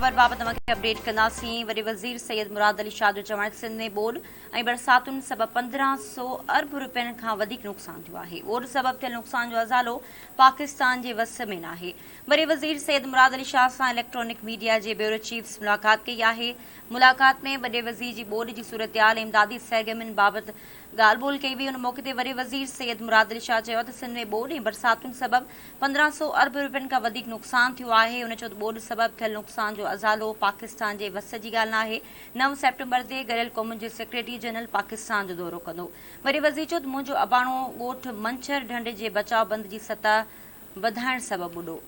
ख़बर बाबति तव्हांखे अपडेट कंदासीं। वरी वज़ीर सैयद मुराद अली शाह जो चवण सिंध में ॿोॾ ऐं बरसातुनि सबबि 1500 अरब रुपयनि खां वधीक नुक़सानु थियो आहे। ॿोॾ सबबि थियल नुक़सान जो अज़ालो पाकिस्तान जे वस में न आहे। वरी वज़ीर सैयद मुराद अली शाह सां इलेक्ट्रॉनिक मीडिया जे ब्यूरो चीफ मुलाक़ात कई आहे। मुलाक़ात में वॾे वज़ीर जी ॿोॾ जी सूरतहाल ऐं इमदादी सरगर्मियुनि बाबति ॻाल्हि ॿोल कई वई। उन मौक़े ते वरी वज़ीर सैयद मुराद अली शाह चयो त सिंध में ॿोॾ ऐं बरसातुनि सबबि 1500 अरब रुपयनि खां वधीक नुक़सानु थियो आहे। उन चयो त ॿोॾ सबबि थियल नुक़सान जो अज़ालो पाकिस्तान जे वस जी ॻाल्हि न आहे। 9 सेप्टेम्बर ते गॾियल क़ौमुनि जे सेक्रेटरी जनरल पाकिस्तान जो दौरो कंदो। वरी वज़ीर चयो त मुंहिंजो अबाणो ॻोठ मंछर ढंढ जे बचाव बंद जी सतह वधाइण सबबि ॿुॾो।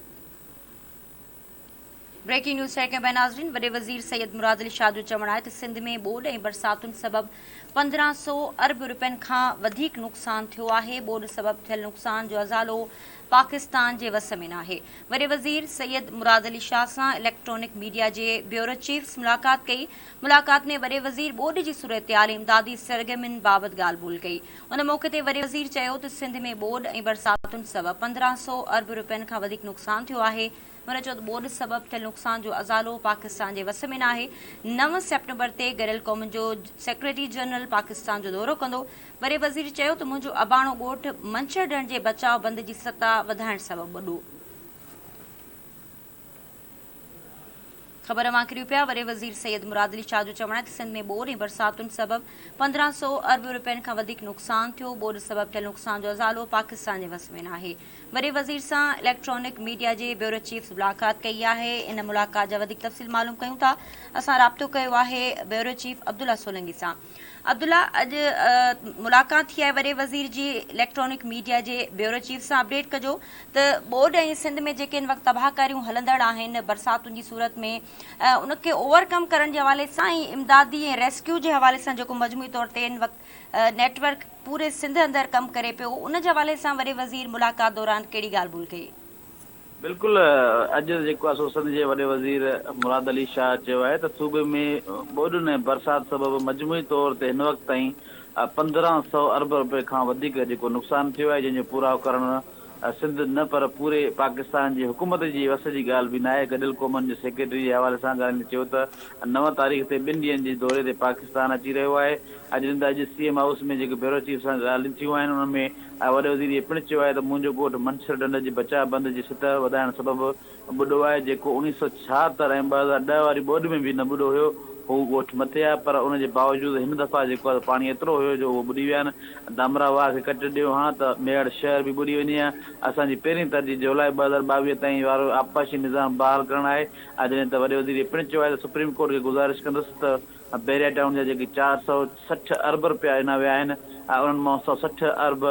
ब्रेकिंग न्यूज़ शहर के नाज़रीन, वॾे वज़ीर सैयद मुराद अली शाह जो चवणु आहे त सिंध में ॿोॾ ऐं बरसातुनि सबबि 1500 अरब रुपयनि खां वधीक नुक़सानु थियो आहे। ॿोॾ सबबि थियल नुक़सान जो अज़ालो पाकिस्तान जे वस में न आहे। वॾे वज़ीर सैयद मुराद अली शाह सां इलेक्ट्रॉनिक मीडिया जे ब्यूरो चीफ मुलाक़ात कई। मुलाक़ात में वॾे वज़ीर ॿोॾ जी सूरतहाल ऐं इमदादी सरगर्मियुनि बाबति ॻाल्हि ॿोल कई। उन मौक़े ते वॾे वज़ीर चयो त सिंध में ॿोॾ ऐं बरसातुनि सबबि 1500 अरब रुपयनि खां वधीक नुक़सानु थियो आहे। हुन चयो त ॿोॾ सबबि थियल नुक़सान जो अज़ालो पाकिस्तान जे वस में न आहे। 9 सेप्टेम्बर ते गॾियल क़ौमुनि जो सेक्रेटरी जनरल पाकिस्तान जो दौरो कंदो। वरी वज़ीर चयो त मुंहिंजो अबाणो ॻोठ मंछर ढंढ जे बचाव बंद जी सतह वधाइण सबबि ॿुॾो। ख़बर मां पिया। वॾे वज़ीर सैयद मुराद अली शाह जो चवणु आहे त सिंध में ॿोॾ ऐं बरसातुनि सबबि 1500 अरब रुपयनि खां वधीक नुक़सानु थियो। ॿोॾ सबबि थियल नुक़सान जो अज़ालो पाकिस्तान जे वस में न आहे। वॾे वज़ीर सां इलेक्ट्रॉनिक मीडिया जे ब्यूरो चीफ मुलाक़ात कई आहे। इन मुलाक़ात जा वधीक तफ़सील मालूम कयूं था। असां राब्तो कयो आहे ब्यूरो चीफ अब्दुल्ला सोलंगी सां। अब्दुल्ला, अॼु मुलाक़ात थी आहे वॾे वज़ीर जी इलेक्ट्रॉनिक मीडिया जे ब्यूरो चीफ सां। अपडेट कजो त ॿोॾ ऐं सिंध में जेके इन वक़्तु तबाहकारियूं हलंदड़ आहिनि बरसातुनि जी सूरत में, उनखे ओवरकम करण जे हवाले सां ऐं इमदादी ऐं रेस्क्यू जे हवाले सां जेको मजमूई तौर ते इन वक़्तु नेटवर्क पूरे सिंध अंदरि कमु करे पियो, उन जे हवाले सां वॾे वज़ीर मुलाक़ात दौरान कहिड़ी ॻाल्हि ॿोल कई? बिल्कुलु, अॼु जेको आहे सिंध जे वॾे वज़ीर मुराद अली शाह चयो आहे त सूबे में ॿोॾुनि ऐं बरसाति सबबि मजमूई तौर ते हिन वक़्तु ताईं 1500 अरब रुपए खां वधीक जेको नुक़सानु थियो आहे, जंहिंजो पूरा करणु सिंध न पर पूरे पाकिस्तान जी हुकूमत जी वस जी ॻाल्हि बि न आहे। गॾियल क़ौमुनि जे सेक्रेटरी जे हवाले सां ॻाल्हि चयो त 9 तारीख़ ते 2 ॾींहंनि जे दौरे ते पाकिस्तान अची रहियो आहे। अॼु CM हाउस में जेके ब्यूरो चीफ सां ॻाल्हियूं थियूं आहिनि, उन में वॾे वज़ीर इहे पिणु चयो आहे त मुंहिंजो ॻोठ मंछर ढंढ जे बचाव बंद जी सतह वधाइण सबबि ॿुॾो आहे, जेको 1976 ऐं 2010 वारी ॿोॾ में बि न ॿुॾो हुयो। हू ॻोठ मथे आहे, पर उनजे बावजूदि हिन दफ़ा जेको आहे पाणी एतिरो हुयो जो उहो ॿुॾी विया आहिनि। दामरा वाह खे कटे ॾियो हां त मेड़ शहर बि ॿुॾी वञे आहे। असांजी पहिरीं तरजीह जुलाई 2022 ताईं वारो आबपाशी निज़ाम बहाल करणु आहे। जॾहिं त वॾे वज़ीर पिणु चयो आहे त सुप्रीम कोर्ट खे गुज़ारिश कंदुसि त बैरिया टाउन जा जेके 460 अरब रुपया ॾिना विया आहिनि, उन्हनि मां 160 अरब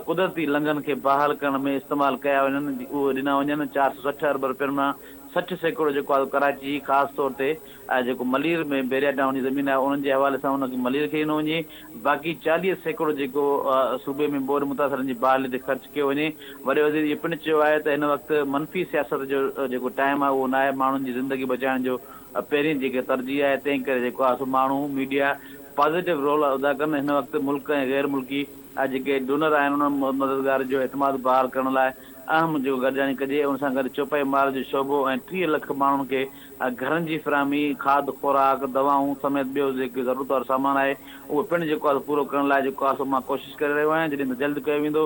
कुदरती लंघनि खे बहाल करण में इस्तेमालु कया वञनि, उहे ॾिना वञनि। 460 अरब रुपयनि मां 60 सैकड़ो जेको आहे कराची ख़ासि तौर ते जेको मलीर में बैरिया टाउन जी ज़मीन आहे, उन्हनि जे हवाले सां उनखे मलीर खे ॾिनो वञे। बाक़ी 40 सैकड़ो जेको सूबे में ॿोॾ मुतासिरनि जी बहाली ते ख़र्चु कयो वञे। वॾे वज़ीर इहो पिणु चयो आहे त हिन वक़्तु मनफ़ी सियासत जो जेको टाइम आहे उहो न आहे। माण्हुनि जी ज़िंदगी बचाइण जो पहिरीं जेके तरजीह आहे, तंहिं करे जेको आहे सो माण्हू मीडिया पॉज़िटिव रोल अदा कनि। हिन वक़्तु मुल्क ऐं गैर मुल्की जेके डोनर आहिनि, उन्हनि मददगार जो एतमाद बहाल करण लाइ अहम जेको गॾिजाणी कजे। उन सां गॾु चौपाई माल जो शोबो ऐं 30 लख माण्हुनि खे घरनि जी फ़राहमी, खाद खुराक, दवाऊं समेत ॿियो जेके ज़रूरत वारो सामान आहे, उहो पिणु जेको आहे पूरो करण लाइ जेको आहे सो मां कोशिशि करे रहियो आहियां। जॾहिं त जल्द कयो वेंदो,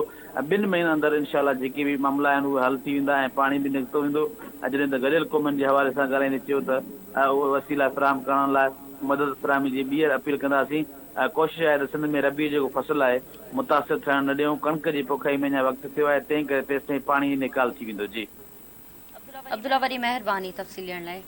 2 महीननि अंदरि इनशाला जेके बि मामला आहिनि उहे हल थी वेंदा ऐं पाणी बि निकितो वेंदो। जॾहिं त गॾियल क़ौमुनि जे हवाले सां ॻाल्हाईंदे चयो त उहे वसीला फ़राहम करण लाइ मदद फ़राहमी जी ॿीहर अपील कंदासीं। कोशिशि आहे त सिंध में रबी जेको फ़सुलु आहे मुतासिर थियणु न ॾियूं। कणिक जी पोखाई में अञा वक़्तु थियो आहे, तंहिं करे तेसिताईं पाणी निकाल थी वेंदो। जी अब्दुल्ला, वॾी महिरबानी तफ़सील ॾियण लाइ।